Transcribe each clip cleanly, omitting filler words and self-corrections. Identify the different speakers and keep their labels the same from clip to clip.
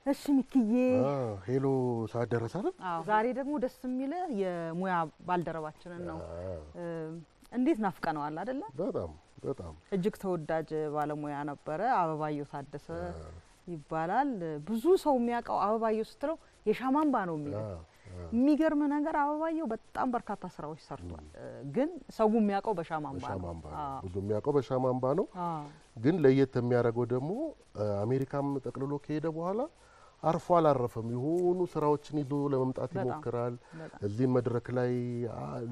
Speaker 1: እሺ ሚኪዬ
Speaker 2: ሄሎ ሰዓት ደረሰ አይደል?
Speaker 1: ዛሬ ደግሞ ደስ የሚል የሙያ ባልደረባችንን ነው። እንዴት ናፍቀነዋል አይደለ?
Speaker 2: በጣም
Speaker 1: እጅግ ተወዳጅ ባለሙያ ነበረ። አበባየሁ ታደሰ ይባላል። ብዙ ሰው የሚያውቀው አበባየሁ ስትለው የሻማምባ ነው የሚለው። የሚገርም ነገር አበባየሁ በጣም በርካታ ስራዎች ሰርቷል። ግን ሰው የሚያውቀው በሻማምባ ነው።
Speaker 2: ብዙ የሚያውቀው በሻማምባ ነው። ግን ለየት የሚያደርገው ደግሞ አሜሪካም ጠቅልሎ ከሄደ በኋላ አርፎ አላረፈም። የሆኑ ስራዎችን ይዞ ለመምጣት ይሞክራል። እዚህ መድረክ ላይ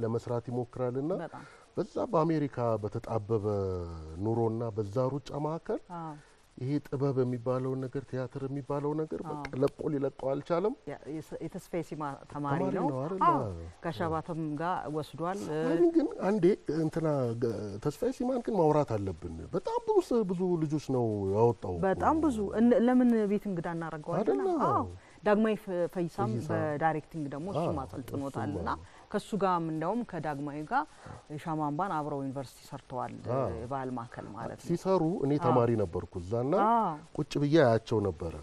Speaker 2: ለመስራት ይሞክራልና በዛ በአሜሪካ በተጣበበ ኑሮና በዛ ሩጫ መካከል ይሄ ጥበብ የሚባለው ነገር ቲያትር የሚባለው ነገር በቃ ለቆ ሊለቀው አልቻለም።
Speaker 1: የተስፋዬ ሲማ ተማሪ ነው። ከሻባተም ጋር ወስዷል።
Speaker 2: ግን አንዴ እንትና ተስፋዬ ሲማን ግን ማውራት አለብን። በጣም ብዙ ልጆች ነው ያወጣው።
Speaker 1: በጣም ብዙ ለምን ቤት እንግዳ እናደርገዋለን? ዳግማዊ ፈይሳም በዳይሬክቲንግ ደግሞ እሱ ማሰልጥኖታልና ከሱ ጋርም እንደውም ከዳግማዊ ጋር ሻማምባን አብረው ዩኒቨርሲቲ ሰርተዋል። የባህል ማዕከል ማለት ነው
Speaker 2: ሲሰሩ። እኔ ተማሪ ነበርኩ እዛና ቁጭ ብዬ አያቸው ነበር።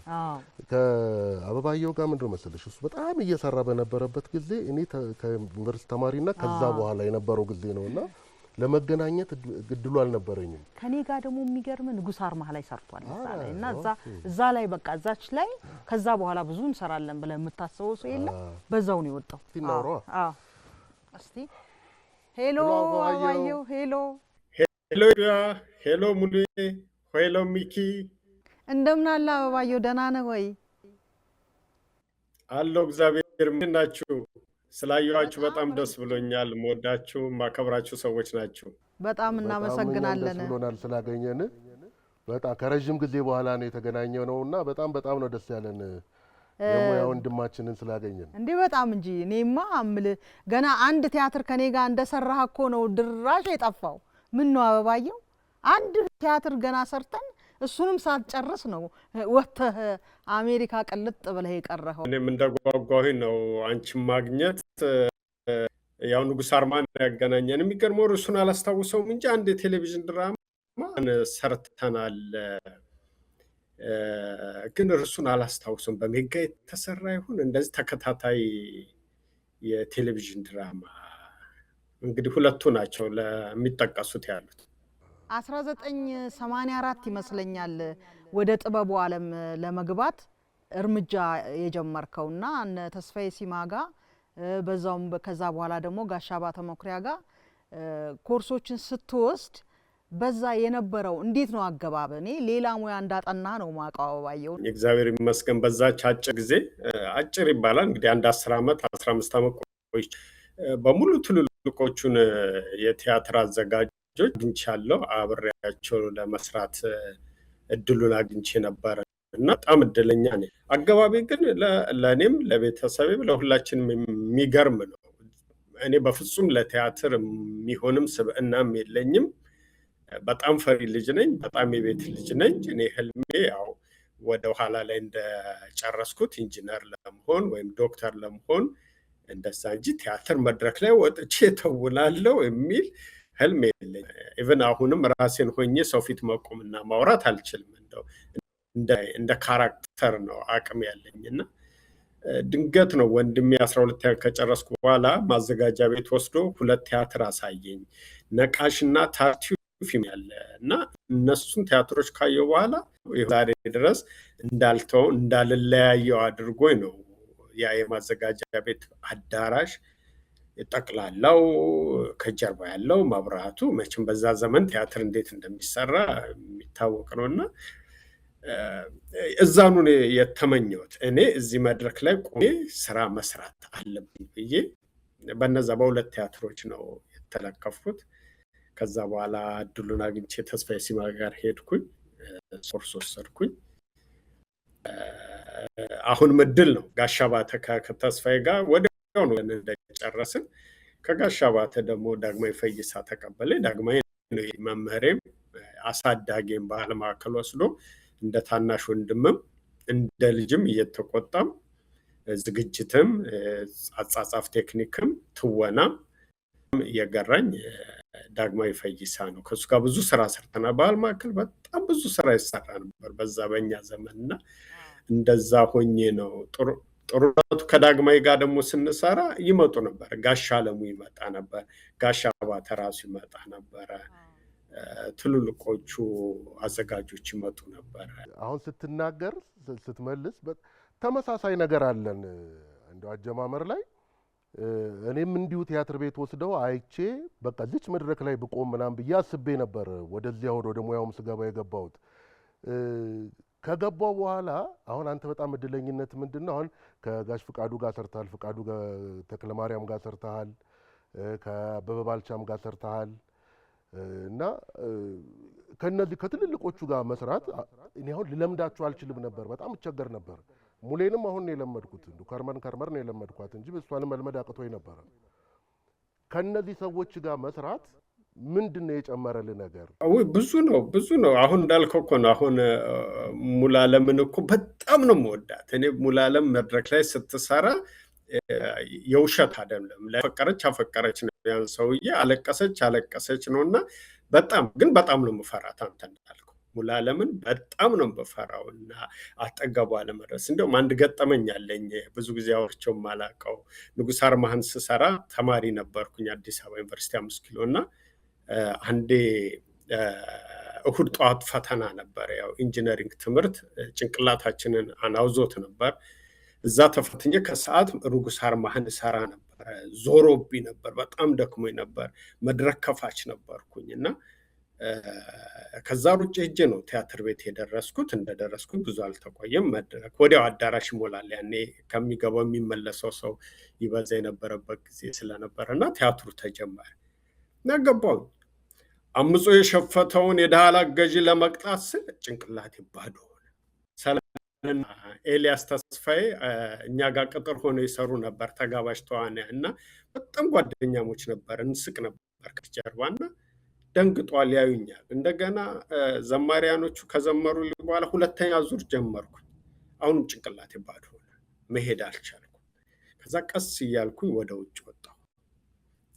Speaker 2: ከአበባየሁ ጋር ምንድነው መሰለሽ እሱ በጣም እየሰራ በነበረበት ጊዜ እኔ ከዩኒቨርሲቲ ተማሪና ከዛ በኋላ የነበረው ጊዜ ነውና ለመገናኘት ግድሉ አልነበረኝም።
Speaker 1: ከኔ ጋር ደግሞ የሚገርም ንጉስ አርማ ላይ ሰርቷል እና እዛ ላይ በቃ እዛች ላይ ከዛ በኋላ ብዙ እንሰራለን ብለ የምታስበው ሰው የለም። በዛው ነው የወጣው። እስቲ ሄሎ አበባየሁ።
Speaker 3: ሄሎ ሙሉ ሄሎ ሚኪ
Speaker 1: እንደምን አለ አበባየሁ? ደህና ነህ ወይ?
Speaker 3: አለሁ እግዚአብሔር ይመስገን። ናችሁ? ስላየኋችሁ በጣም ደስ ብሎኛል። መወዳችሁ ማከብራችሁ ሰዎች ናችሁ።
Speaker 1: በጣም እናመሰግናለን።
Speaker 2: ደስ ብሎናል ስላገኘን። በጣም ከረጅም ጊዜ በኋላ ነው የተገናኘው ነውና በጣም ነው ደስ ያለን የሙያ ወንድማችንን ስላገኘን።
Speaker 1: እንዴ በጣም እንጂ እኔማ አምል ገና አንድ ቲያትር ከኔ ጋር እንደሰራህ እኮ ነው ድራሽ የጠፋው። ምን ነው አበባየሁ? አንድ ቲያትር ገና ሰርተን እሱንም ሳትጨርስ ነው ወጥተህ አሜሪካ ቀልጥ ብለህ የቀረኸው።
Speaker 3: እኔም እንደጓጓሁኝ ነው አንቺን ማግኘት። ያው ንጉስ አርማን ያገናኘን። የሚገርመው እሱን አላስታውሰውም እንጂ አንድ የቴሌቪዥን ድራማ ሰርተናል። ግን እርሱን አላስታውሰውም። በሜጋ የተሰራ ይሁን እንደዚህ ተከታታይ የቴሌቪዥን ድራማ እንግዲህ ሁለቱ ናቸው ለሚጠቀሱት ያሉት።
Speaker 1: 1984 ይመስለኛል ወደ ጥበቡ ዓለም ለመግባት እርምጃ የጀመርከውና እነ ተስፋዬ ሲማ ጋር በዛውም ከዛ በኋላ ደግሞ ጋሻባ ተመኩሪያ ጋር ኮርሶችን ስትወስድ በዛ የነበረው እንዴት ነው አገባብ? እኔ ሌላ ሙያ እንዳጠና ነው ማውቀው አበባየሁ።
Speaker 3: እግዚአብሔር ይመስገን በዛች አጭር ጊዜ፣ አጭር ይባላል እንግዲህ አንድ 10 ዓመት 15 ዓመት ቆይ በሙሉ ትልልቆቹን የቲያትር አዘጋጆች አግኝቻለሁ። አብሬያቸው ለመስራት እድሉን አግኝቼ ነበር እና በጣም እድለኛ ነኝ። አገባቢ ግን ለእኔም ለቤተሰቤም ለሁላችንም የሚገርም ነው። እኔ በፍጹም ለቲያትር የሚሆንም ስብዕናም የለኝም። በጣም ፈሪ ልጅ ነኝ። በጣም የቤት ልጅ ነኝ። እኔ ህልሜ ያው ወደ ኋላ ላይ እንደጨረስኩት ኢንጂነር ለመሆን ወይም ዶክተር ለመሆን እንደዛ እንጂ ቲያትር መድረክ ላይ ወጥቼ ተውላለሁ የሚል ህልም የለኝ። ኢቭን አሁንም ራሴን ሆኜ ሰው ፊት መቆምና ማውራት አልችልም። እንደው እንደ ካራክተር ነው አቅም ያለኝና ድንገት ነው ወንድሜ 12 ከጨረስኩ በኋላ ማዘጋጃ ቤት ወስዶ 2 ቲያትር አሳየኝ። ነቃሽና ታርቲው ፊልም ያለ እና እነሱን ቲያትሮች ካየው በኋላ ዛሬ ድረስ እንዳልተው እንዳልለያየው አድርጎኝ ነው ያ የማዘጋጃ ቤት አዳራሽ ጠቅላላው ከጀርባ ያለው መብራቱ። መቼም በዛ ዘመን ቲያትር እንዴት እንደሚሰራ የሚታወቅ ነውና እዛኑ የተመኘሁት እኔ እዚህ መድረክ ላይ ቆሜ ስራ መስራት አለብኝ ብዬ በነዛ በ2 ቲያትሮች ነው የተለከፍኩት። ከዛ በኋላ እድሉን አግኝቼ ተስፋዬ ሲማ ጋር ሄድኩኝ፣ ኮርስ ወሰድኩኝ። አሁን እድል ነው ጋሻባተ ከተስፋዬ ጋር ወዲያው ነው እንደጨረስን። ከጋሻባተ ደግሞ ዳግማዊ ፈይሳ ተቀበለ። ዳግማዊ ነው መምህሬም አሳዳጊም ባህል ማዕከል ወስዶ እንደ ታናሽ ወንድምም እንደ ልጅም እየተቆጣም ዝግጅትም አጻጻፍ ቴክኒክም ትወናም እየገራኝ ዳግማዊ ፈይሳ ነው። ከሱ ጋር ብዙ ስራ ሰርተናል። ባህል ማዕከል በጣም ብዙ ስራ ይሰራ ነበር በዛ በእኛ ዘመንና እንደዛ ሆኜ ነው ጥሩነቱ ከዳግማዊ ጋር ደግሞ ስንሰራ ይመጡ ነበር። ጋሻ አለሙ ይመጣ ነበር፣ ጋሻ አባተ ራሱ ይመጣ ነበረ፣ ትልልቆቹ አዘጋጆች ይመጡ ነበር።
Speaker 2: አሁን ስትናገር ስትመልስ ተመሳሳይ ነገር አለን እንደው አጀማመር ላይ እኔም እንዲሁ ቲያትር ቤት ወስደው አይቼ በቃ እዚች መድረክ ላይ ብቆም ምናምን ብዬ አስቤ ነበር ወደዚያ ወደ ሙያውም ስገባ የገባሁት። ከገባው በኋላ አሁን አንተ በጣም እድለኝነት ምንድነው አሁን ከጋሽ ፍቃዱ ጋር ሰርተሃል፣ ፍቃዱ ጋር ተክለ ማርያም ጋር ሰርተሃል፣ ከአበበ ባልቻም ጋር ሰርተሃል እና ከነዚህ ከትልልቆቹ ጋር መስራት እኔ አሁን ልለምዳቸው አልችልም ነበር፣ በጣም እቸገር ነበር። ሙሌንም አሁን ነው የለመድኩት፣ እንዱ ከርመር ነው የለመድኳት እንጂ እሷንም መልመድ አቅቶኝ ነበር። ከነዚህ ሰዎች ጋር መስራት ምንድነው የጨመረልህ ነገር?
Speaker 3: ብዙ ነው። አሁን እንዳልከው እኮ ነው። አሁን ሙሉዓለምን እኮ በጣም ነው የምወዳት እኔ። ሙሉዓለም መድረክ ላይ ስትሰራ የውሸት አይደለም፣ አፈቀረች ነው ያን ሰውዬ፣ አለቀሰች ነውና በጣም ነው የምፈራት። አንተ እንዳልከው ሙሉዓለምን በጣም ነው የምፈራውና አጠገቧ ለመድረስ እንደውም አንድ ገጠመኝ አለኝ ብዙ ጊዜ አውርቼው ማላቀው። ንጉሥ አርማህን ስሰራ ተማሪ ነበርኩኝ አዲስ አበባ ዩኒቨርሲቲ 5 ኪሎ እና አንዴ እሁድ ጠዋት ፈተና ነበር። ያው ኢንጂነሪንግ ትምህርት ጭንቅላታችንን አናውዞት ነበር። እዛ ተፈትኜ ከሰዓት ንጉሥ አርማህን ሰራ ነበር። ዞሮብኝ ነበር፣ በጣም ደክሞኝ ነበር። መድረክ ከፋች ነበርኩኝ እና ከዛ ሩጬ ሄጄ ነው ቲያትር ቤት የደረስኩት። እንደደረስኩኝ ብዙ አልተቆየም መድረክ ወዲያው አዳራሽ ይሞላል። ያኔ ከሚገባው የሚመለሰው ሰው ይበዛ የነበረበት ጊዜ ስለነበረ እና ቲያትሩ ተጀመረ። ነገባው አምጾ የሸፈተውን የዳህላ ገዢ ለመቅጣት ስል ጭንቅላቴ ባዶ ሆነ። ሰለሞንና ኤልያስ ተስፋዬ እኛ ጋር ቅጥር ሆነው ይሰሩ ነበር፣ ተጋባዥ ተዋናያን እና በጣም ጓደኛሞች ነበር። እንስቅ ነበር ከጀርባና ደንግጧል፣ ያዩኛል። እንደገና ዘማሪያኖቹ ከዘመሩ በኋላ ሁለተኛ ዙር ጀመርኩኝ። አሁንም ጭንቅላቴ ባዶ ሆነ፣ መሄድ አልቻልኩም። ከዛ ቀስ እያልኩኝ ወደ ውጭ ወጣሁ።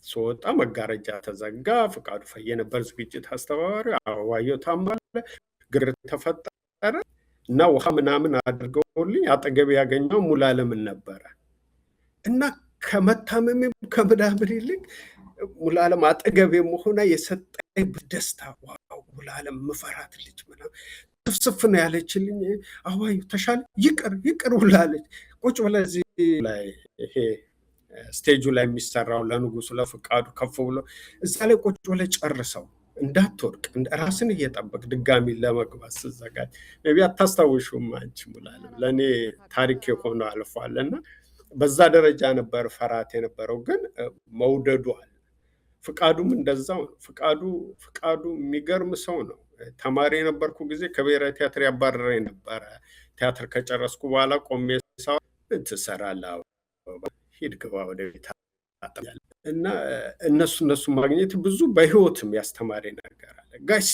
Speaker 3: ስወጣ መጋረጃ ተዘጋ። ፍቃዱ ፈየ ነበር ዝግጅት አስተባባሪ። አበባየሁ ታማለ ግር ተፈጠረ እና ውሃ ምናምን አድርገውልኝ አጠገቤ ያገኘው ሙሉዓለምን ነበረ እና ከመታመሜም ከምናምን ይልቅ ሙሉዓለም አጠገቤ መሆኗ የሰጠኝ ደስታ፣ ዋው ሙሉዓለም ምፈራት ልጅ ምናምን ስፍስፍ ነው ያለችልኝ። አበባየሁ ተሻለ፣ ይቅር ብላለች። ቁጭ ብለህ እዚህ ላይ ይሄ ስቴጁ ላይ የሚሰራው ለንጉሱ ለፍቃዱ ከፍ ብሎ እዛ ላይ ቁጭ ብለህ ጨርሰው እንዳትወድቅ ራስን እየጠበቅ ድጋሚ ለመግባት ስዘጋጅ ነቢ አታስታውሹም አንቺ ሙሉዓለም ለእኔ ታሪክ የሆነው አልፏል። እና በዛ ደረጃ ነበር ፈራት የነበረው፣ ግን መውደዱ አለ። ፍቃዱም እንደዛው ነው። ፍቃዱ የሚገርም ሰው ነው። ተማሪ የነበርኩ ጊዜ ከብሔራዊ ቲያትር ያባረረኝ ነበረ። ቲያትር ከጨረስኩ በኋላ ቆሜ ሳው ትሰራለህ፣ ሂድ ግባ ወደ ቤት እና እነሱ ማግኘት ብዙ በህይወትም ያስተማሪ ነገር አለ። ጋሽ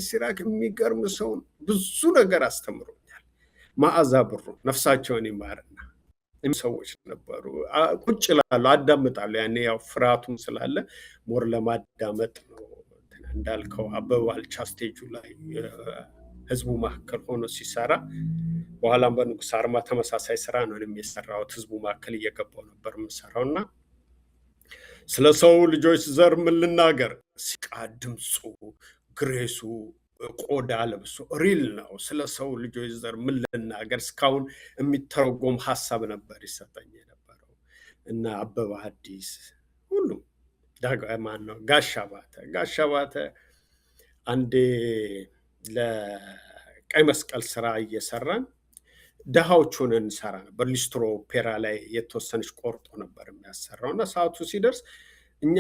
Speaker 3: ሲራክ የሚገርም ሰው ነው። ብዙ ነገር አስተምሮኛል። መዓዛ ብሩ ነፍሳቸውን ይማርና ሰዎች ነበሩ። ቁጭ ላሉ አዳምጣሉ። ያኔ ያው ፍርሃቱም ስላለ ሞር ለማዳመጥ ነው። እንዳልከው አበበ ባልቻ ስቴጁ ላይ ህዝቡ መካከል ሆኖ ሲሰራ፣ በኋላም በንጉሥ አርማ ተመሳሳይ ስራ ነው የሚሰራው። ህዝቡ መካከል እየገባው ነበር የምሰራውና ስለ ሰው ልጆች ዘር ምን ልናገር፣ ሲቃ ድምፁ፣ ግሬሱ፣ ቆዳ ለብሶ ሪል ነው። ስለ ሰው ልጆች ዘር ምን ልናገር እስካሁን የሚተረጎም ሀሳብ ነበር ይሰጠኝ የነበረው እና አበበ ሐዲስ ሁሉም ማን ነው ጋሽ አባተ አንዴ ለቀይ መስቀል ስራ እየሰራን ደሃዎቹን እንሰራ ነበር። ሊስትሮ ኦፔራ ላይ የተወሰነች ቆርጦ ነበር የሚያሰራው እና ሰዓቱ ሲደርስ እኛ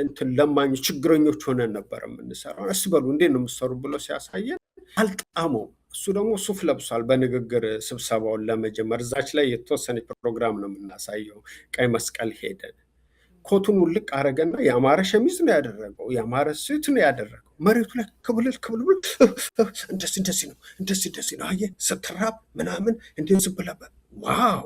Speaker 3: እንትን ለማኝ ችግረኞች ሆነን ነበር የምንሰራው። እስበሉ እንዴት ነው የምትሰሩ ብሎ ሲያሳየን አልጣመው። እሱ ደግሞ ሱፍ ለብሷል። በንግግር ስብሰባውን ለመጀመር እዛች ላይ የተወሰነ ፕሮግራም ነው የምናሳየው። ቀይ መስቀል ሄደን ኮቱን ውልቅ አረገና የአማረ ሸሚዝ ነው ያደረገው፣ የአማረ ሱት ነው ያደረገው። መሬቱ ላይ ክብልል እንደዚህ ነው አየህ፣ ስትራብ ምናምን እንደዚህ ብለህ ዋው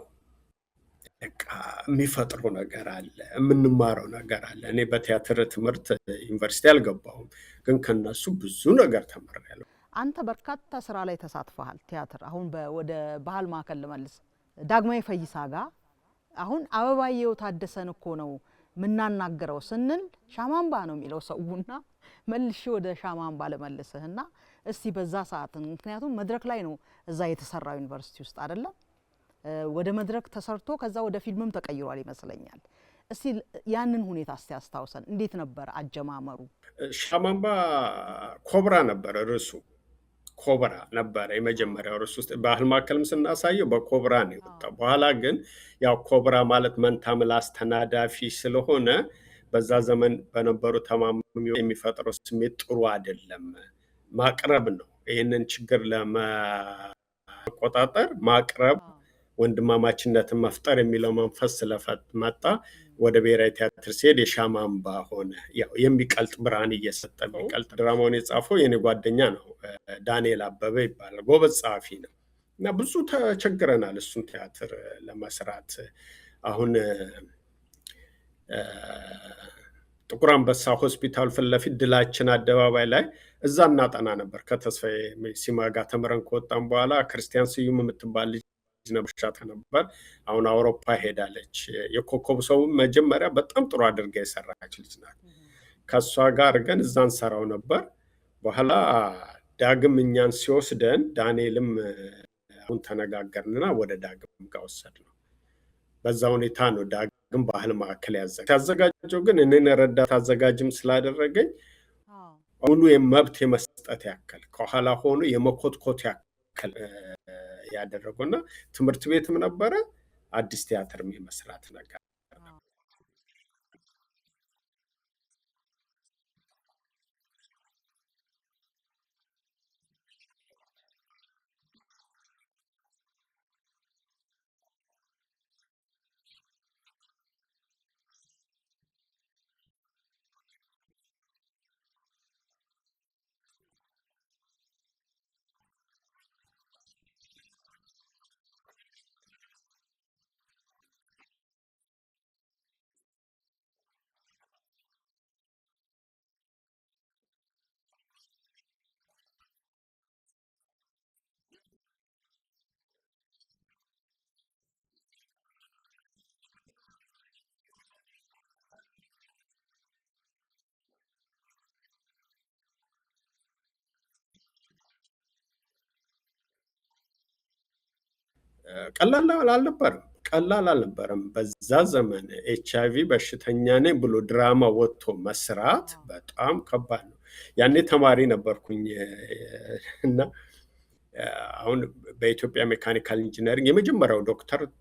Speaker 3: በቃ የሚፈጥረው ነገር አለ፣ የምንማረው ነገር አለ። እኔ በቲያትር ትምህርት ዩኒቨርሲቲ አልገባሁም፣ ግን ከነሱ ብዙ ነገር ተምሬያለሁ።
Speaker 1: አንተ በርካታ ስራ ላይ ተሳትፈሃል ቲያትር አሁን ወደ ባህል ማዕከል ለመልስ ዳግማዊ ፈይሳ ጋር አሁን አበባየው ታደሰን እኮ ነው ምናናገረው ስንል ሻማምባ ነው የሚለው ሰውና መልሽ ወደ ሻማምባ ለመልስህና እስቲ በዛ ሰዓት ምክንያቱም መድረክ ላይ ነው እዛ የተሰራው ዩኒቨርሲቲ ውስጥ አይደለም ወደ መድረክ ተሰርቶ ከዛ ወደ ፊልምም ተቀይሯል ይመስለኛል እስቲ ያንን ሁኔታ እስቲ አስተዋውሰን እንዴት ነበር አጀማመሩ
Speaker 3: ሻማምባ ኮብራ ነበር ርዕሱ ኮብራ ነበር የመጀመሪያው ርዕሱ ውስጥ ባህል ማዕከልም ስናሳየው በኮብራ ነው የወጣው በኋላ ግን ያው ኮብራ ማለት መንታ ምላስ ተናዳፊ ስለሆነ በዛ ዘመን በነበሩ ተማምሚው የሚፈጥረው ስሜት ጥሩ አይደለም ማቅረብ ነው ይሄንን ችግር ለመቆጣጠር ማቅረብ ወንድማማችነትን መፍጠር የሚለው መንፈስ ስለመጣ ወደ ብሔራዊ ቲያትር ሲሄድ የሻማምባ ሆነ ያው የሚቀልጥ ብርሃን እየሰጠ የሚቀልጥ ድራማውን የጻፈው የኔ ጓደኛ ነው ዳንኤል አበበ ይባላል ጎበዝ ጸሐፊ ነው እና ብዙ ተቸግረናል እሱን ቲያትር ለመስራት አሁን ጥቁር አንበሳ ሆስፒታል ፊት ለፊት ድላችን አደባባይ ላይ እዛ እናጠና ነበር ከተስፋዬ ሲማጋ ተመረን ከወጣን በኋላ ክርስቲያን ስዩም የምትባል ልጅ ነብሻታ ነበር አሁን አውሮፓ ሄዳለች የኮከብ ሰው መጀመሪያ በጣም ጥሩ አድርጋ የሰራች ልጅ ናት ከሷ ጋር ግን እዛን ሰራው ነበር በኋላ ዳግም እኛን ሲወስደን ዳንኤልም አሁን ተነጋገርንና ወደ ዳግም ጋር ወሰድነው በዛ ሁኔታ ነው ዳግም ባህል ማዕከል ያዘጋጀው ግን እኔን ረዳት አዘጋጅም ስላደረገኝ ሙሉ የመብት የመስጠት ያክል ከኋላ ሆኖ የመኮትኮት ያክል ያደረገውና ትምህርት ቤትም ነበረ አዲስ ቲያትርም የመስራት ነገር ቀላል አልነበረም በዛ ዘመን ኤችአይቪ በሽተኛ ነኝ ብሎ ድራማ ወጥቶ መስራት በጣም ከባድ ነው ያኔ ተማሪ ነበርኩኝ እና አሁን በኢትዮጵያ ሜካኒካል ኢንጂነሪንግ የመጀመሪያው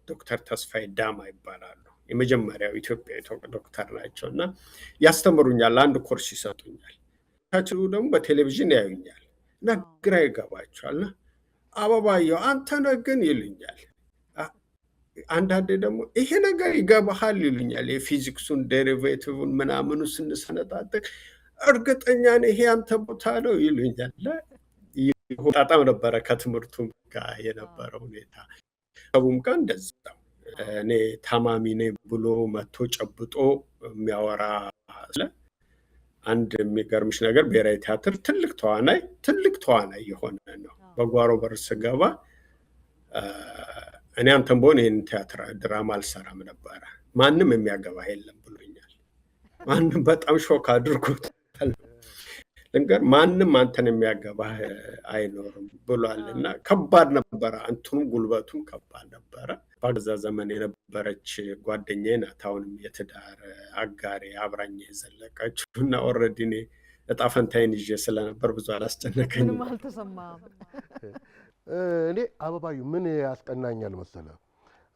Speaker 3: ዶክተር ተስፋዬ ዳማ ይባላሉ የመጀመሪያው ኢትዮጵያ ዶክተር ናቸውና ያስተምሩኛል አንድ ኮርስ ይሰጡኛል ታችሁ ደግሞ በቴሌቪዥን ያዩኛል እና ግራ ይገባቸዋል አበባየው አንተ ነህ ግን ይሉኛል አንዳንዴ ደግሞ ይሄ ነገር ይገባሃል ይሉኛል የፊዚክሱን ዴሪቬቲቭን ምናምኑ ስንሰነጣጥቅ እርግጠኛ ነኝ ይሄ አንተ ቦታ ነው ይሉኛል ጣጣም ነበረ ከትምህርቱም ጋር የነበረው ሁኔታ ሰውም ጋር እንደዛው እኔ ታማሚ ነኝ ብሎ መጥቶ ጨብጦ የሚያወራ አንድ የሚገርምሽ ነገር ብሔራዊ ቲያትር ትልቅ ተዋናይ የሆነ ነው በጓሮ በር ስገባ እኔ አንተም በሆነ ይህን ቲያትር ድራማ አልሰራም ነበረ ማንም የሚያገባ የለም ብሎኛል ማንም በጣም ሾክ አድርጎታል ልንገር ማንም አንተን የሚያገባ አይኖርም ብሏልና ከባድ ነበረ አንቱም ጉልበቱም ከባድ ነበረ በዛ ዘመን የነበረች ጓደኛዬ ናት አሁንም የትዳር አጋሬ አብራኝ የዘለቀችውና ኦልሬዲ እኔ እጣ ፈንታዬን ይዤ ስለነበር ብዙ አላስጨነቀኝም
Speaker 1: ምንም አልተሰማም
Speaker 2: እኔ አበባዩ ምን ያስቀናኛል መሰለ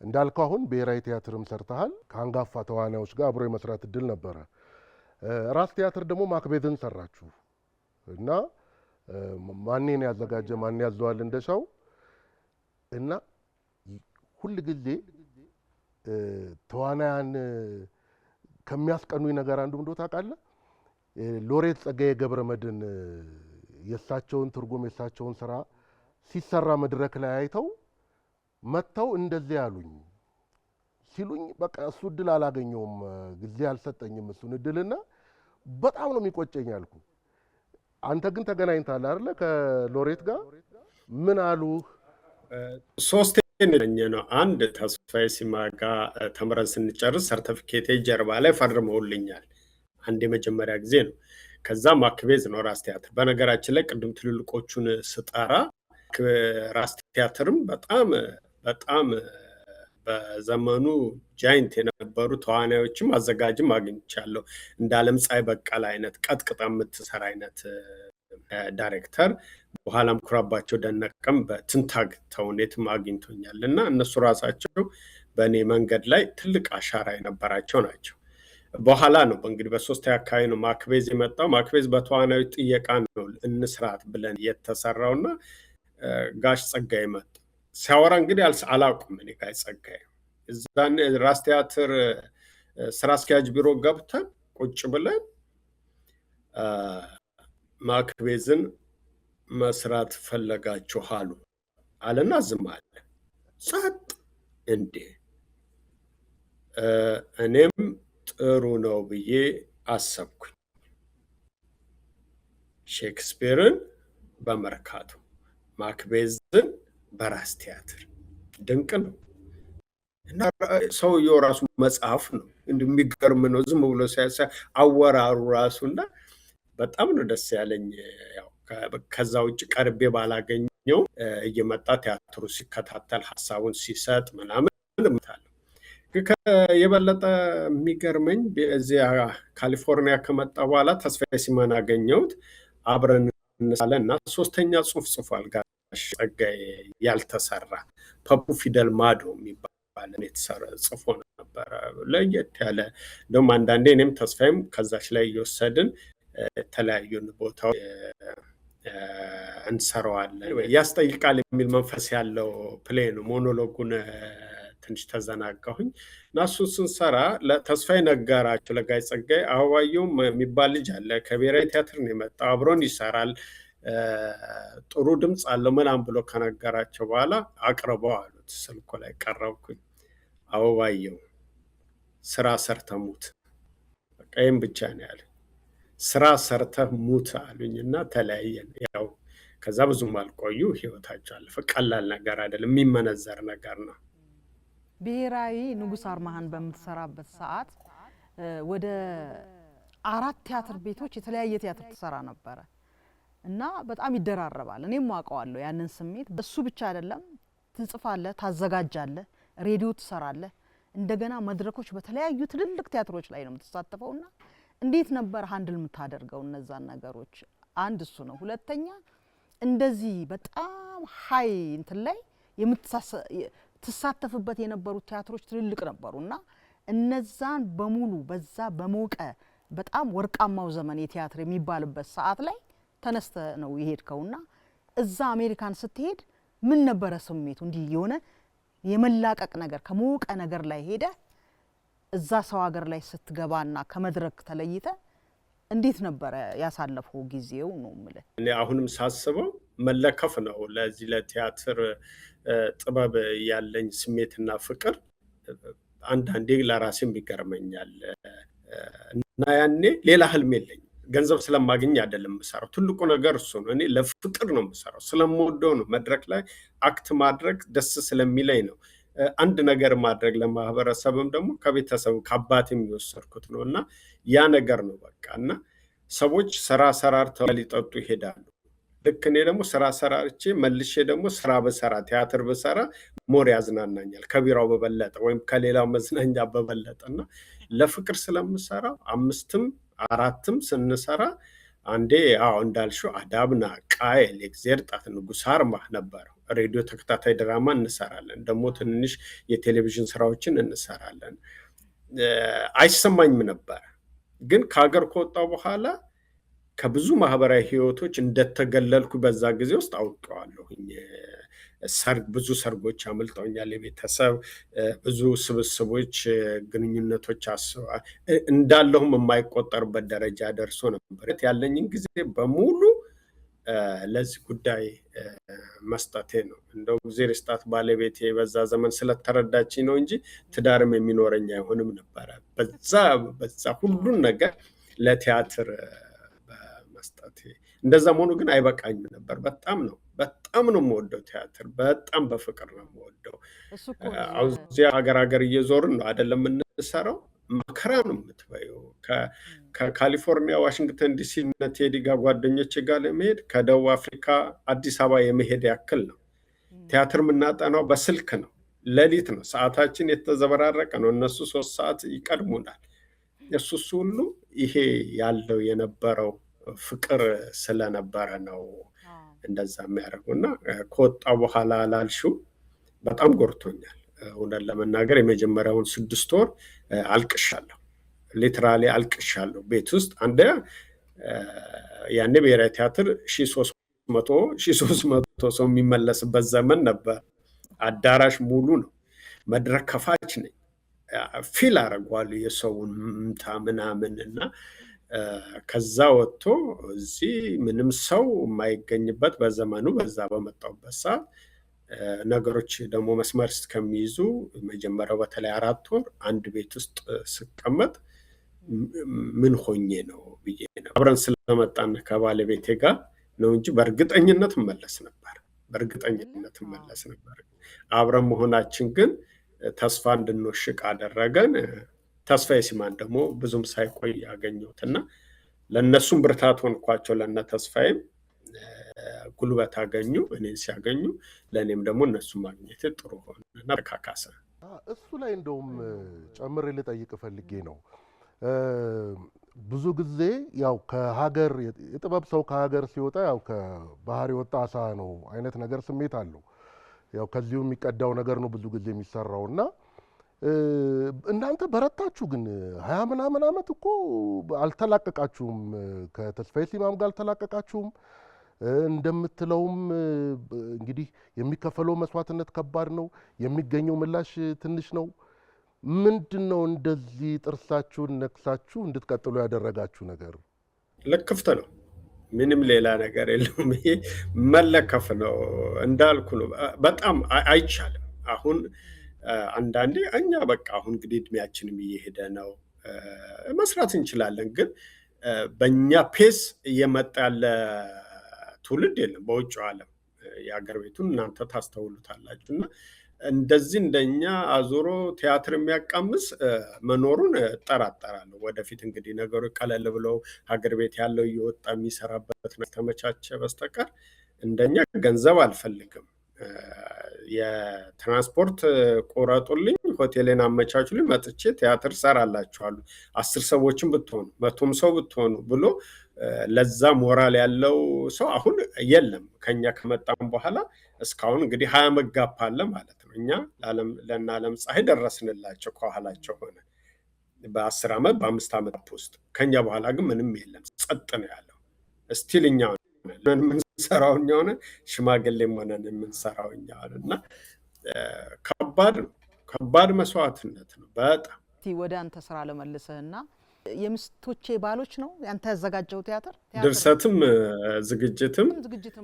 Speaker 2: እንዳልከው አሁን ብሔራዊ ቲያትርም ሰርተሃል ከአንጋፋ ተዋናዮች ጋር አብሮ የመስራት እድል ነበረ ራስ ቲያትር ደግሞ ማክቤትን ሰራችሁ እና ማንኔን ያዘጋጀ ማን ያዘዋል እንደሻው እና ሁሉ ጊዜ ተዋናያን ከሚያስቀኑኝ ነገር አንዱ እንደው ታውቃለህ ሎሬት ጸጋዬ ገብረመድህን የሳቸውን ትርጉም የሳቸውን ስራ ሲሰራ መድረክ ላይ አይተው መተው እንደዚህ ያሉኝ ሲሉኝ በቃ እሱ እድል አላገኘውም ጊዜ አልሰጠኝም እሱን እድልና በጣም ነው የሚቆጨኝ አልኩ አንተ ግን ተገናኝታል አይደለ ከሎሬት ጋር? ምን አሉህ?
Speaker 3: ሶስቴ ነው። አንድ ተስፋዬ ሲማ ጋር ተምረን ስንጨርስ ሰርቲፊኬቴ ጀርባ ላይ ፈርመውልኛል። አንድ የመጀመሪያ ጊዜ ነው። ከዛ ማክቤዝ ነው ራስ ቲያትር። በነገራችን ላይ ቅድም ትልልቆቹን ስጠራ ራስ ቲያትርም በጣም በዘመኑ ጃይንት የነበሩ ተዋናዮችም አዘጋጅም አግኝቻለሁ። እንደ ዓለምፀሐይ በቀለ አይነት ቀጥቅጣ የምትሰራ አይነት ዳይሬክተር፣ በኋላም ኩራባቸው ደነቀም በትንታግ ተውኔትም አግኝቶኛል እና እነሱ ራሳቸው በእኔ መንገድ ላይ ትልቅ አሻራ የነበራቸው ናቸው። በኋላ ነው እንግዲህ በሶስተኛ አካባቢ ነው ማክቤዝ የመጣው። ማክቤዝ በተዋናዮች ጥየቃ ነው እንስራት ብለን የተሰራውና ጋሽ ጸጋዬ መጡ። ሲያወራ እንግዲህ አላውቅም እኔ ጋሽ ጸጋዬ። እዛን ራስ ቲያትር ስራ አስኪያጅ ቢሮ ገብተን ቁጭ ብለን ማክቤዝን መስራት ፈለጋችኋሉ አለና ዝም አለ። ጸጥ እንዴ! እኔም ጥሩ ነው ብዬ አሰብኩኝ። ሼክስፒርን በመርካቶ ማክቤዝን በራስ ቲያትር ድንቅ ነው እና ሰውየው ራሱ መጽሐፍ ነው። እንደሚገርም ነው። ዝም ብሎ ሲያሳ አወራሩ ራሱና በጣም ነው ደስ ያለኝ። ያው ከዛ ውጭ ቀርቤ ባላገኘው እየመጣ ቲያትሩ ሲከታተል ሀሳቡን ሲሰጥ ምናምን ልምታለሁ። የበለጠ የሚገርመኝ እዚያ ካሊፎርኒያ ከመጣ በኋላ ተስፋዬ ሲማን አገኘሁት። አብረን እንሳለን እና ሶስተኛ ጽሁፍ ጽፏል ጋሽ ጸጋዬ ያልተሰራ ፐፑ ፊደል ማዶ የሚባል የተሰራ ጽፎ ነበረ። ለየት ያለ እንደውም አንዳንዴ እኔም ተስፋዬም ከዛች ላይ እየወሰድን የተለያዩን ቦታዎች እንሰራዋለን። ያስጠይቃል የሚል መንፈስ ያለው ፕሌይ ነው። ሞኖሎጉን ትንሽ ተዘናጋሁኝ እና እሱን ስንሰራ ለተስፋዬ ነገራቸው ለጋሽ ጸጋዬ። አበባየሁም የሚባል ልጅ አለ ከብሔራዊ ቲያትር ነው የመጣው፣ አብሮን ይሰራል፣ ጥሩ ድምፅ አለው ምናምን ብሎ ከነገራቸው በኋላ አቅርበው አሉት። ስልኩ ላይ ቀረብኩኝ። አበባየሁ ስራ ሰርተህ ሙት፣ በቃ ይህም ብቻ ነው ያለ። ስራ ሰርተህ ሙት አሉኝና ተለያየን። ያው ከዛ ብዙም አልቆዩ፣ ህይወታቸው አለፈ። ቀላል ነገር አይደለም፣ የሚመነዘር ነገር ነው።
Speaker 1: ብሔራዊ ንጉስ አርማህን በምትሰራበት ሰዓት ወደ 4 ቲያትር ቤቶች የተለያየ ቲያትር ትሰራ ነበረ እና በጣም ይደራረባል። እኔም አውቀዋለሁ ያንን ስሜት። እሱ ብቻ አይደለም፣ ትጽፋለህ፣ ታዘጋጃለህ፣ ሬዲዮ ትሰራለህ፣ እንደገና መድረኮች በተለያዩ ትልልቅ ቲያትሮች ላይ ነው የምትሳተፈውና እንዴት ነበር ሃንድል የምታደርገው እነዛን ነገሮች? አንድ እሱ ነው። ሁለተኛ እንደዚህ በጣም ሀይ እንትን ላይ ትሳተፍበት የነበሩት ቲያትሮች ትልልቅ ነበሩና እነዛን በሙሉ በዛ በሞቀ በጣም ወርቃማው ዘመን የቲያትር የሚባልበት ሰዓት ላይ ተነስተ ነው የሄድከውና እዛ አሜሪካን ስትሄድ ምን ነበረ ስሜቱ? እንዲህ የሆነ የመላቀቅ ነገር ከሞቀ ነገር ላይ ሄደ እዛ ሰው ሀገር ላይ ስትገባና ከመድረክ ተለይተ እንዴት ነበረ ያሳለፈው ጊዜው ነው የምልህ።
Speaker 3: እኔ አሁንም ሳስበው መለከፍ ነው ለዚህ ለቲያትር ጥበብ ያለኝ ስሜትና ፍቅር አንዳንዴ ለራሴም ይገርመኛል። እና ያኔ ሌላ ህልም የለኝም። ገንዘብ ስለማገኝ አይደለም የምሰራው። ትልቁ ነገር እሱ ነው። እኔ ለፍቅር ነው የምሰራው፣ ስለምወደው ነው። መድረክ ላይ አክት ማድረግ ደስ ስለሚለኝ ነው። አንድ ነገር ማድረግ ለማህበረሰብም ደግሞ ከቤተሰብ ከአባቴም የወሰድኩት ነው እና ያ ነገር ነው በቃ። እና ሰዎች ስራ ሰራርተው ሊጠጡ ይሄዳሉ። ልክ እኔ ደግሞ ስራ ሰራርቼ መልሼ ደግሞ ስራ በሰራ ቲያትር በሰራ ሞር ያዝናናኛል ከቢራው በበለጠ ወይም ከሌላው መዝናኛ በበለጠ እና ለፍቅር ስለምሰራ 5ም 4ም ስንሰራ አንዴ እንዳልሽው አዳብና፣ ቃየል፣ የእግዚአብሔር ጣት፣ ንጉስ አርማህ ነበረው። ሬዲዮ ተከታታይ ድራማ እንሰራለን፣ ደግሞ ትንንሽ የቴሌቪዥን ስራዎችን እንሰራለን። አይሰማኝም ነበር፣ ግን ከሀገር ከወጣሁ በኋላ ከብዙ ማህበራዊ ህይወቶች እንደተገለልኩ በዛ ጊዜ ውስጥ አውቀዋለሁኝ። ብዙ ሰርጎች አመልጠውኛል። የቤተሰብ ብዙ ስብስቦች፣ ግንኙነቶች እንዳለሁም የማይቆጠርበት ደረጃ ደርሶ ነበር። ያለኝን ጊዜ በሙሉ ለዚህ ጉዳይ መስጠቴ ነው። እንደው እግዚአብሔር ይስጣት ባለቤቴ በዛ ዘመን ስለተረዳችኝ ነው እንጂ ትዳርም የሚኖረኝ አይሆንም ነበረ። በዛ ሁሉን ነገር ለቲያትር በመስጠቴ እንደዛ መሆኑ ግን አይበቃኝም ነበር። በጣም ነው የምወደው ቲያትር፣ በጣም በፍቅር ነው የምወደው። እዚያ ሀገር እየዞርን ነው አይደለም የምንሰራው። መከራ ነው የምትበየው። ከካሊፎርኒያ ዋሽንግተን ዲሲ እነ ቴዲ ጋር ጓደኞች ጋር ለመሄድ ከደቡብ አፍሪካ አዲስ አበባ የመሄድ ያክል ነው። ቲያትር የምናጠናው በስልክ ነው፣ ሌሊት ነው፣ ሰዓታችን የተዘበራረቀ ነው። እነሱ 3 ሰዓት ይቀድሙናል። እሱ ሁሉ ይሄ ያለው የነበረው ፍቅር ስለነበረ ነው እንደዛ የሚያደርገው። እና ከወጣ በኋላ ላልሽው በጣም ጎርቶኛል። እውነት ለመናገር የመጀመሪያውን 6 ወር አልቅሻለሁ፣ ሊትራሊ አልቅሻለሁ። ቤት ውስጥ ያኔ ብሔራዊ ቲያትር 1300 ሰው የሚመለስበት ዘመን ነበር። አዳራሽ ሙሉ ነው። መድረክ ከፋች ነኝ። ፊል አደርገዋለሁ የሰውን ምታ ምናምን። እና ከዛ ወጥቶ እዚህ ምንም ሰው የማይገኝበት በዘመኑ በዛ በመጣሁበት ሰዓት ነገሮች ደግሞ መስመር እስከሚይዙ መጀመሪያው በተለይ 4 ወር አንድ ቤት ውስጥ ስቀመጥ ምን ሆኜ ነው ብዬ ነው። አብረን ስለመጣን ከባለቤቴ ጋር ነው እንጂ በእርግጠኝነት መለስ ነበር። አብረን መሆናችን ግን ተስፋ እንድንወሽቅ አደረገን። ተስፋዬ ሲማን ደግሞ ብዙም ሳይቆይ ያገኘሁትና ለነሱም ብርታት ሆንኳቸው። ለነ ተስፋዬም ጉልበት አገኙ፣ እኔን ሲያገኙ ለእኔም ደግሞ እነሱ ማግኘት ጥሩ ሆነና ተካካሰ።
Speaker 2: እሱ ላይ እንደውም ጨምሬ ልጠይቅ ፈልጌ ነው። ብዙ ጊዜ ያው ከሀገር የጥበብ ሰው ከሀገር ሲወጣ ያው ከባህር የወጣ አሳ ነው አይነት ነገር ስሜት አለው። ያው ከዚሁ የሚቀዳው ነገር ነው ብዙ ጊዜ የሚሰራውና እናንተ በረታችሁ። ግን 20 ምናምን ዓመት እኮ አልተላቀቃችሁም። ከተስፋዬ ሲማም ጋር አልተላቀቃችሁም። እንደምትለውም እንግዲህ የሚከፈለው መስዋዕትነት ከባድ ነው፣ የሚገኘው ምላሽ ትንሽ ነው። ምንድነው እንደዚህ ጥርሳችሁን ነክሳችሁ እንድትቀጥሉ ያደረጋችሁ ነገር?
Speaker 3: ለክፍት ነው፣ ምንም ሌላ ነገር የለውም። ይሄ መለከፍ ነው እንዳልኩ ነው። በጣም አይቻልም። አሁን አንዳንዴ እኛ በቃ አሁን እንግዲህ እድሜያችንም እየሄደ ነው፣ መስራት እንችላለን። ግን በእኛ ፔስ እየመጣ ያለ ትውልድ የለም። በውጭው ዓለም የሀገር ቤቱን እናንተ ታስተውሉታላችሁ። እና እንደዚህ እንደኛ አዙሮ ቲያትር የሚያቃምስ መኖሩን እጠራጠራለሁ። ወደፊት እንግዲህ ነገሮች ቀለል ብለው ሀገር ቤት ያለው እየወጣ የሚሰራበት ተመቻቸ በስተቀር እንደኛ ገንዘብ አልፈልግም። የትራንስፖርት ቆረጡልኝ፣ ሆቴሌን አመቻቹልኝ፣ መጥቼ ቲያትር ሰራላችኋለሁ 10 ሰዎችን ብትሆኑ 100 ሰው ብትሆኑ ብሎ ለዛ ሞራል ያለው ሰው አሁን የለም። ከኛ ከመጣም በኋላ እስካሁን እንግዲህ 20 መጋፕ አለ ማለት ነው። እኛ ለእነ ዓለም ፀሐይ ደረስንላቸው ከኋላቸው ሆነ በ10 ዓመት በ5 ዓመት ውስጥ። ከኛ በኋላ ግን ምንም የለም፣ ጸጥ ነው ያለው። እስቲል እኛ የምንሰራው እኛ ሆነ ሽማግሌም ሆነን የምንሰራው እኛ ሆነ እና ከባድ መስዋዕትነት ነው በጣም።
Speaker 1: ወደ አንተ ስራ ለመልሰህና የምስቶቼ ባሎች ነው ያንተ ያዘጋጀው ቲያትር?
Speaker 3: ድርሰትም ዝግጅትም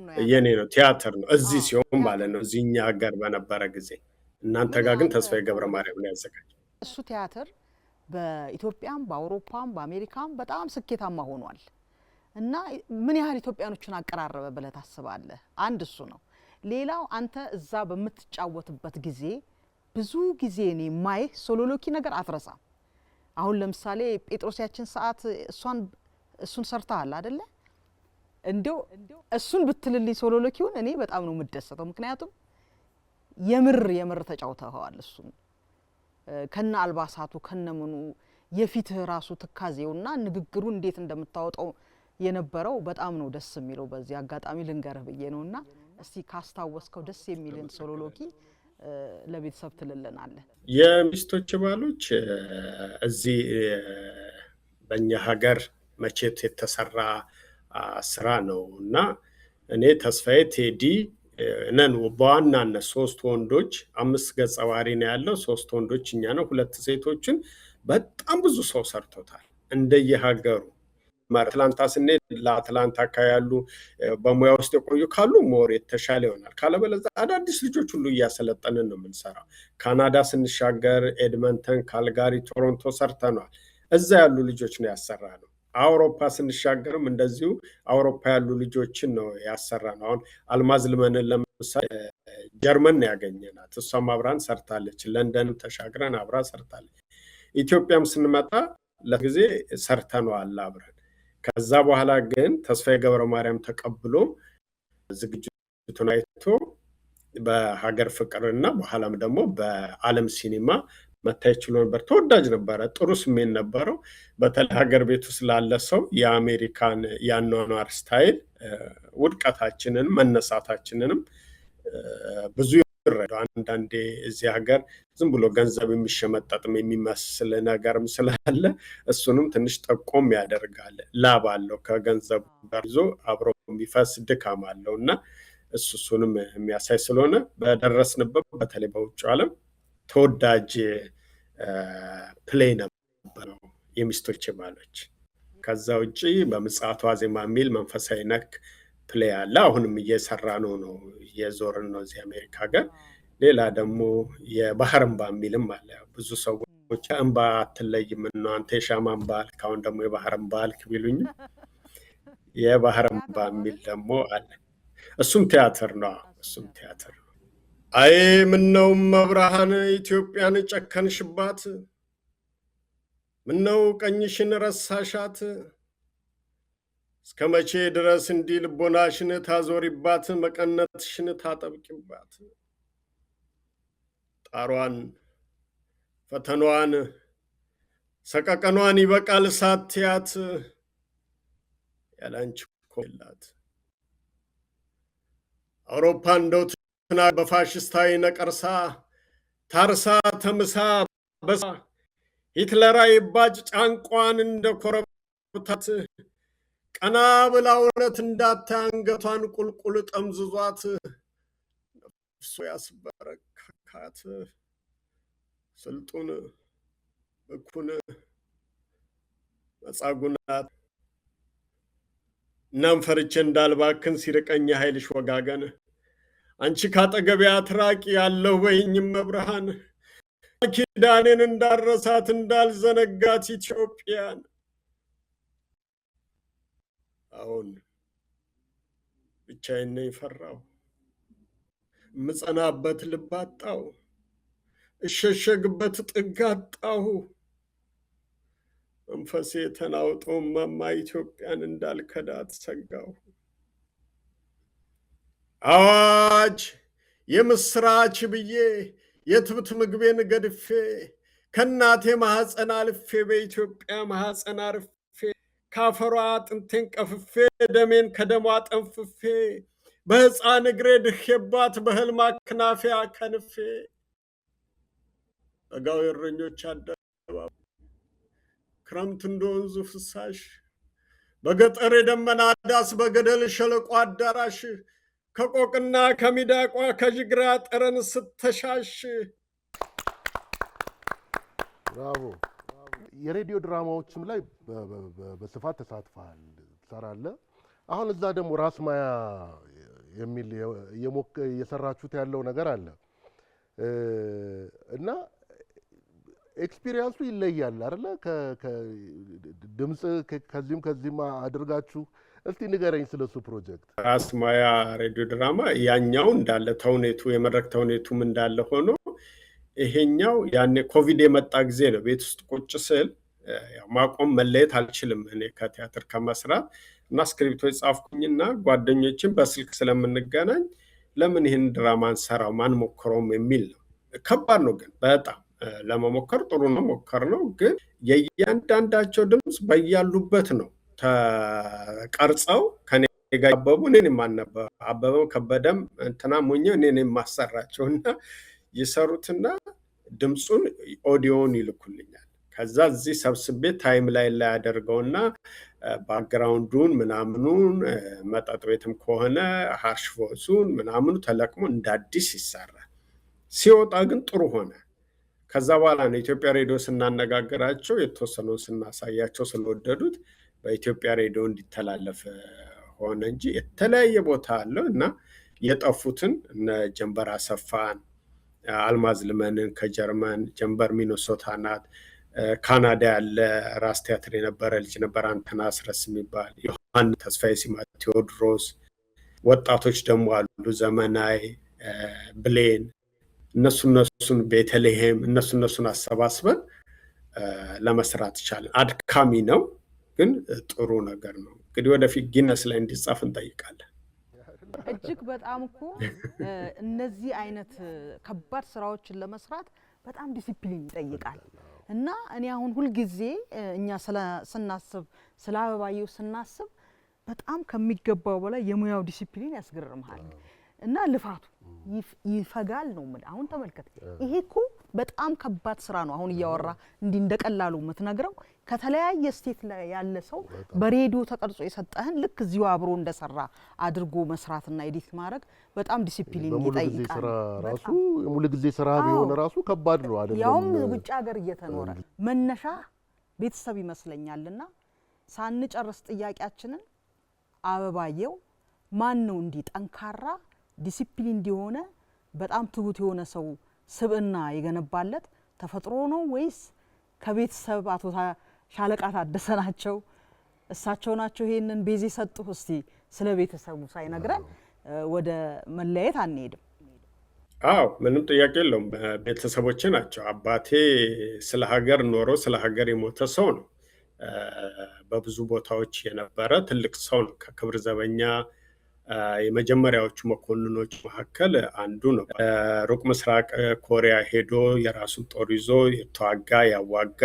Speaker 1: ነው
Speaker 3: የኔ ነው፣ ቲያትር ነው። እዚህ ሲሆን ማለት ነው እዚህኛ ሀገር በነበረ ጊዜ። እናንተ ጋር ግን ተስፋዬ ገብረ ማርያም ነው ያዘጋጀው።
Speaker 1: እሱ ቲያትር በኢትዮጵያም በአውሮፓም በአሜሪካም በጣም ስኬታማ ሆኗል። እና ምን ያህል ኢትዮጵያኖችን አቀራረበ ብለህ ታስባለህ? አንድ እሱ ነው። ሌላው አንተ እዛ በምትጫወትበት ጊዜ ብዙ ጊዜ እኔ ማይህ ሶሎሎኪ ነገር አትረሳም። አሁን ለምሳሌ ጴጥሮስ ያችን ሰዓት እሱን ሰርተሃል አይደለ? እንደው እሱን ብትልልኝ ሶሎሎኪውን እኔ በጣም ነው የምደሰተው። ምክንያቱም የምር ተጫውተኸዋል። እሱን ከነ አልባሳቱ ከነምኑ የፊትህ ራሱ ትካዜውና ንግግሩ እንዴት እንደምታወጣው የነበረው በጣም ነው ደስ የሚለው። በዚህ አጋጣሚ ልንገርህ ብዬ ነውና እስቲ ካስታወስከው ደስ የሚልን ሶሎሎኪ ለቤተሰብ ትልልናለህ።
Speaker 3: የሚስቶች ባሎች እዚህ በእኛ ሀገር መቼት የተሰራ ስራ ነው እና እኔ ተስፋዬ ቴዲ ነን በዋናነት 3 ወንዶች 5 ገጸ ባህሪ ነው ያለው። 3 ወንዶች እኛ ነው፣ 2 ሴቶችን በጣም ብዙ ሰው ሰርቶታል እንደየሀገሩ። አትላንታ ስንሄድ ለአትላንታ አካባቢ ያሉ በሙያ ውስጥ የቆዩ ካሉ ሞር የተሻለ ይሆናል። ካለበለዚያ አዳዲስ ልጆች ሁሉ እያሰለጠንን ነው የምንሰራው። ካናዳ ስንሻገር ኤድመንተን፣ ካልጋሪ፣ ቶሮንቶ ሰርተናል። እዛ ያሉ ልጆች ነው ያሰራነው። አውሮፓ ስንሻገርም እንደዚሁ አውሮፓ ያሉ ልጆችን ነው ያሰራ ነው። አሁን አልማዝ ልመንን ለምሳሌ ጀርመን ያገኘናት፣ እሷም አብራን ሰርታለች። ለንደን ተሻግረን አብራ ሰርታለች። ኢትዮጵያም ስንመጣ ለጊዜ ሰርተነዋል አብረን። ከዛ በኋላ ግን ተስፋዬ ገብረ ማርያም ተቀብሎ ዝግጅቱን አይቶ በሀገር ፍቅርና በኋላም ደግሞ በዓለም ሲኒማ መታየት ችሎ ነበር። ተወዳጅ ነበረ። ጥሩ ስሜት ነበረው። በተለይ ሀገር ቤቱ ስላለ ሰው የአሜሪካን የአኗኗር ስታይል ውድቀታችንን መነሳታችንንም ብዙ ይረዳል። አንዳንዴ እዚህ ሀገር ዝም ብሎ ገንዘብ የሚሸመጠጥም የሚመስል ነገርም ስላለ እሱንም ትንሽ ጠቆም ያደርጋል። ላብ አለው ከገንዘቡ ጋር ይዞ አብሮ የሚፈስ ድካም አለው እና እሱንም የሚያሳይ ስለሆነ በደረስንበት በተለይ በውጭ ዓለም ተወዳጅ ፕሌይ ነበረው የሚስቶች ባሎች። ከዛ ውጭ በምጽአቱ ዋዜማ የሚል መንፈሳዊ ነክ ፕሌይ አለ። አሁንም እየሰራ ነው እየዞርን ነው እዚህ አሜሪካ ሀገር። ሌላ ደግሞ የባህር እንባ የሚልም አለ። ብዙ ሰዎች እንባ አትለይም ነው አንተ የሻማ እንባ አልክ፣ አሁን ደግሞ የባህር እንባ አልክ ቢሉኝም የባህር እንባ የሚል ደግሞ አለ። እሱም ቲያትር ነው። እሱም ቲያትር ነው። አይ ምነው መብርሃን ኢትዮጵያን ጨከንሽባት፣ ምነው ቀኝሽን ረሳሻት፣ እስከ መቼ ድረስ እንዲህ ልቦናሽን ታዞሪባት፣ መቀነትሽን ታጠብቂባት፣ ጣሯን ፈተኗን ሰቀቀኗን ይበቃል ሳትያት፣ ያላንቺ እኮ የላት አውሮፓ እንደው በፋሽስታዊ ነቀርሳ ታርሳ ተምሳ በሳ ሂትለራዊ ባጭ ጫንቋን እንደ ኮረብታት ቀና ብላ እውነት እንዳታይ አንገቷን ቁልቁል ጠምዝዟት ነፍሱ ያስበረካካት ስልጡን እኩን መጻጉናት። እናም ፈርቼ እንዳልባክን ሲርቀኝ ኃይልሽ ወጋገን አንቺ ካጠገቤ አትራቂ ያለሁ በይኝም መብርሃን ኪዳኔን እንዳረሳት እንዳልዘነጋት ኢትዮጵያን። አሁን ብቻዬን ነኝ ፈራሁ፣ እምጸናበት ልብ አጣሁ፣ እሸሸግበት ጥግ አጣሁ። መንፈሴ ተናውጦ እማማ ኢትዮጵያን እንዳልከዳት ሰጋሁ። አዋጅ የምስራች ብዬ የትብት ምግቤን ገድፌ ከእናቴ ማኅፀን አልፌ በኢትዮጵያ ማኅፀን አርፌ ካፈሯ አጥንቴን ቀፍፌ ደሜን ከደሟ ጠንፍፌ በሕፃን እግሬ ድኼባት በሕልም አክናፌ አከንፌ በጋው የእረኞች አደባባይ ክረምት እንደ ወንዙ ፍሳሽ በገጠር የደመና ዳስ በገደል ሸለቆ አዳራሽ ከቆቅና ከሚዳቋ ከጅግራ ጠረን ስተሻሽ።
Speaker 2: ብራቮ። የሬዲዮ ድራማዎችም ላይ በስፋት ተሳትፈሃል፣ ትሰራለህ። አሁን እዛ ደግሞ ራስ ማያ የሚል የሰራችሁት ያለው ነገር አለ እና ኤክስፒሪየንሱ ይለያል አይደለ? ድምጽ ከዚህም አድርጋችሁ እስቲ ንገረኝ ስለሱ ፕሮጀክት።
Speaker 3: ራስ ማያ ሬዲዮ ድራማ ያኛው እንዳለ ተውኔቱ የመድረክ ተውኔቱም እንዳለ ሆኖ ይሄኛው ያኔ ኮቪድ የመጣ ጊዜ ነው። ቤት ውስጥ ቁጭ ስል ማቆም መለየት አልችልም እኔ ከቲያትር ከመስራት እና ስክሪፕቶች ጻፍኩኝና ጓደኞችን በስልክ ስለምንገናኝ ለምን ይህን ድራማ እንሰራው ማን ሞክረውም የሚል ነው። ከባድ ነው ግን በጣም ለመሞከር ጥሩ ነው ሞከር ነው። ግን የእያንዳንዳቸው ድምፅ በያሉበት ነው ተቀርጸው ከኔ ጋር ያበቡ እኔን የማነበው አበበው ከበደም እንትና ሞኘ እኔን የማሰራቸውና የሰሩትና ድምፁን ኦዲዮን ይልኩልኛል። ከዛ እዚህ ሰብስቤ ታይም ላይ ያደርገውና ባክግራውንዱን ምናምኑን መጠጥ ቤትም ከሆነ ሃርሽ ቮይሱን ምናምኑ ተለቅሞ እንደ አዲስ ይሰራል። ሲወጣ ግን ጥሩ ሆነ። ከዛ በኋላ ነው ኢትዮጵያ ሬዲዮ ስናነጋግራቸው የተወሰነውን ስናሳያቸው ስለወደዱት በኢትዮጵያ ሬዲዮ እንዲተላለፍ ሆነ እንጂ የተለያየ ቦታ አለው እና የጠፉትን እነ ጀንበር አሰፋን፣ አልማዝ ልመንን ከጀርመን ጀንበር ሚኒሶታ ናት፣ ካናዳ ያለ ራስ ቲያትር የነበረ ልጅ ነበር አንተና አስረስ የሚባል ዮሐንስ ተስፋዬ ሲማ፣ ቴዎድሮስ ወጣቶች ደግሞ አሉ ዘመናዊ ብሌን እነሱን ቤተልሔም እነሱን አሰባስበን ለመስራት ይቻላል። አድካሚ ነው ግን ጥሩ ነገር ነው። እንግዲህ ወደፊት ጊነስ ላይ እንዲጻፍ እንጠይቃለን።
Speaker 1: እጅግ በጣም እኮ እነዚህ አይነት ከባድ ስራዎችን ለመስራት በጣም ዲሲፕሊን ይጠይቃል እና እኔ አሁን ሁሉ ጊዜ እኛ ስናስብ ስለ አበባየሁ ስናስብ በጣም ከሚገባው በላይ የሙያው ዲሲፕሊን ያስገርምሃል እና ልፋቱ ይፈጋል ነው ማለት። አሁን ተመልከት፣ ይሄ እኮ በጣም ከባድ ስራ ነው። አሁን እያወራ እንዲህ እንደቀላሉ የምትነግረው ከተለያየ ስቴት ላይ ያለ ሰው በሬዲዮ ተቀርጾ የሰጠህን ልክ እዚሁ አብሮ እንደሰራ አድርጎ መስራትና ኤዲት ማድረግ በጣም ዲሲፕሊን ይጠይቃል።
Speaker 2: ራሱ ሙሉ ጊዜ ስራ ቢሆን ራሱ ከባድ ነው አይደል?
Speaker 1: ያውም ውጭ ሀገር እየተኖረ መነሻ ቤተሰብ ይመስለኛልና ሳንጨርስ ጥያቄያችንን አበባየሁ ማን ነው እንዲህ ጠንካራ ዲሲፕሊን እንዲሆነ በጣም ትሁት የሆነ ሰው ስብዕና የገነባለት ተፈጥሮ ነው ወይስ ከቤተሰብ አቶ ሻለቃ ታደሰ ናቸው? እሳቸው ናቸው ይሄንን ቤዝ የሰጡህ? እስቲ ስለ ቤተሰቡ ሳይነግረን ወደ መለያየት አንሄድም።
Speaker 3: አዎ ምንም ጥያቄ የለውም። ቤተሰቦቼ ናቸው። አባቴ ስለ ሀገር ኖሮ ስለ ሀገር የሞተ ሰው ነው። በብዙ ቦታዎች የነበረ ትልቅ ሰው ነው። ከክብር ዘበኛ የመጀመሪያዎቹ መኮንኖች መካከል አንዱ ነው። ሩቅ ምስራቅ ኮሪያ ሄዶ የራሱን ጦር ይዞ የተዋጋ ያዋጋ፣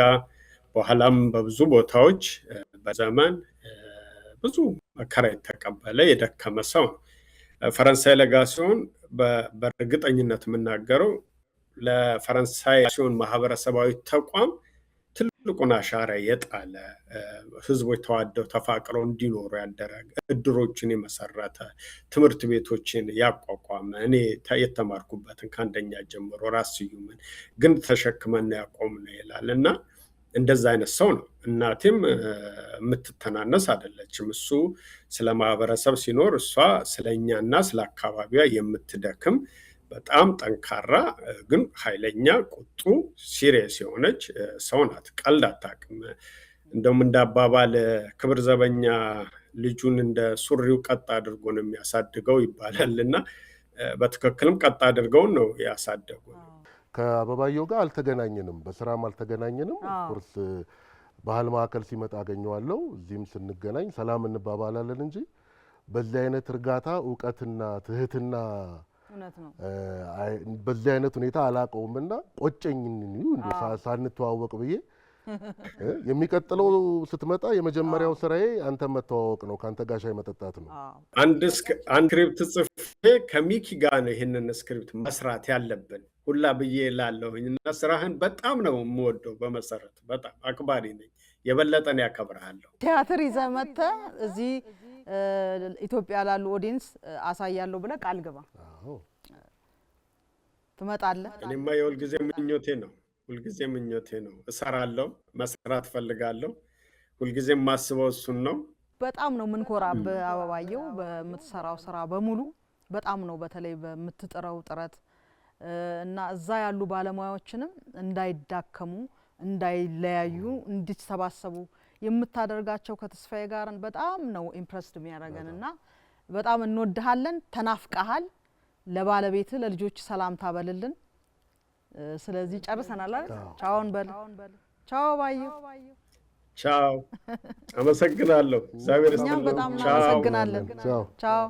Speaker 3: በኋላም በብዙ ቦታዎች በዘመን ብዙ መከራ የተቀበለ የደከመ ሰው ነው። ፈረንሳይ ለጋሲዮን በእርግጠኝነት የምናገረው ለፈረንሳይ ሲሆን ማህበረሰባዊ ተቋም ትልቁን አሻራ የጣለ፣ ህዝቦች ተዋደው ተፋቅረው እንዲኖሩ ያደረገ፣ እድሮችን የመሰረተ፣ ትምህርት ቤቶችን ያቋቋመ፣ እኔ የተማርኩበትን ከአንደኛ ጀምሮ ራስ ስዩምን ግን ተሸክመን ያቆም ነው ይላል እና እንደዛ አይነት ሰው ነው። እናቴም የምትተናነስ አይደለችም። እሱ ስለ ማህበረሰብ ሲኖር እሷ ስለኛና ስለ አካባቢዋ የምትደክም በጣም ጠንካራ ግን ኃይለኛ ቁጡ ሲሪየስ የሆነች ሰው ናት። ቀልድ አታውቅም። እንደውም እንደ አባባል ክብር ዘበኛ ልጁን እንደ ሱሪው ቀጥ አድርጎ ነው የሚያሳድገው ይባላል እና በትክክልም ቀጥ አድርገውን ነው ያሳደጉ።
Speaker 2: ከአበባየሁ ጋር አልተገናኘንም፣ በስራም አልተገናኘንም። ኦፍኮርስ ባህል ማዕከል ሲመጣ አገኘዋለሁ። እዚህም ስንገናኝ ሰላም እንባባላለን እንጂ በዚህ አይነት እርጋታ እውቀትና ትህትና በዚህ አይነት ሁኔታ አላውቀውምና ቆጨኝ ሳንተዋወቅ ብዬ የሚቀጥለው ስትመጣ የመጀመሪያው ስራዬ አንተ መተዋወቅ ነው፣ ካንተ ጋር ሻይ መጠጣት ነው።
Speaker 3: አንድ ስክሪፕት ጽፌ ከሚኪ ጋር ነው ይሄንን ስክሪፕት መስራት ያለብን ሁላ ብዬ ላለሁኝ እና ስራህን በጣም ነው የምወደው። በመሰረቱ በጣም አክባሪ ነኝ። የበለጠን ያከብርሃለሁ።
Speaker 1: ቲያትር ይዘህ መጥተህ እዚህ ኢትዮጵያ ላሉ ኦዲየንስ አሳያለሁ ብለህ ቃል ግባ። ትመጣለህ?
Speaker 3: እኔማ የሁልጊዜ ምኞቴ ነው። ሁልጊዜ ምኞቴ ነው። እሰራለሁ፣ መስራት ፈልጋለሁ። ሁልጊዜ የማስበው እሱን ነው።
Speaker 1: በጣም ነው የምንኮራብህ አበባየሁ፣ በምትሰራው ስራ በሙሉ በጣም ነው። በተለይ በምትጥረው ጥረት እና እዛ ያሉ ባለሙያዎችንም እንዳይዳከሙ እንዳይለያዩ እንዲሰባሰቡ የምታደርጋቸው ከተስፋዬ ጋር በጣም ነው ኢምፕረስድ የሚያደርገንና በጣም እንወድሃለን። ተናፍቀሃል። ለባለቤት ለልጆች ሰላምታ በልልን። ስለዚህ ጨርሰናል አይደል? ቻውን በል። ቻው አበባየሁ።
Speaker 3: ቻው። አመሰግናለሁ። እግዚአብሔር ይስጥልኝ።
Speaker 1: በጣም እናመሰግናለን። ቻው።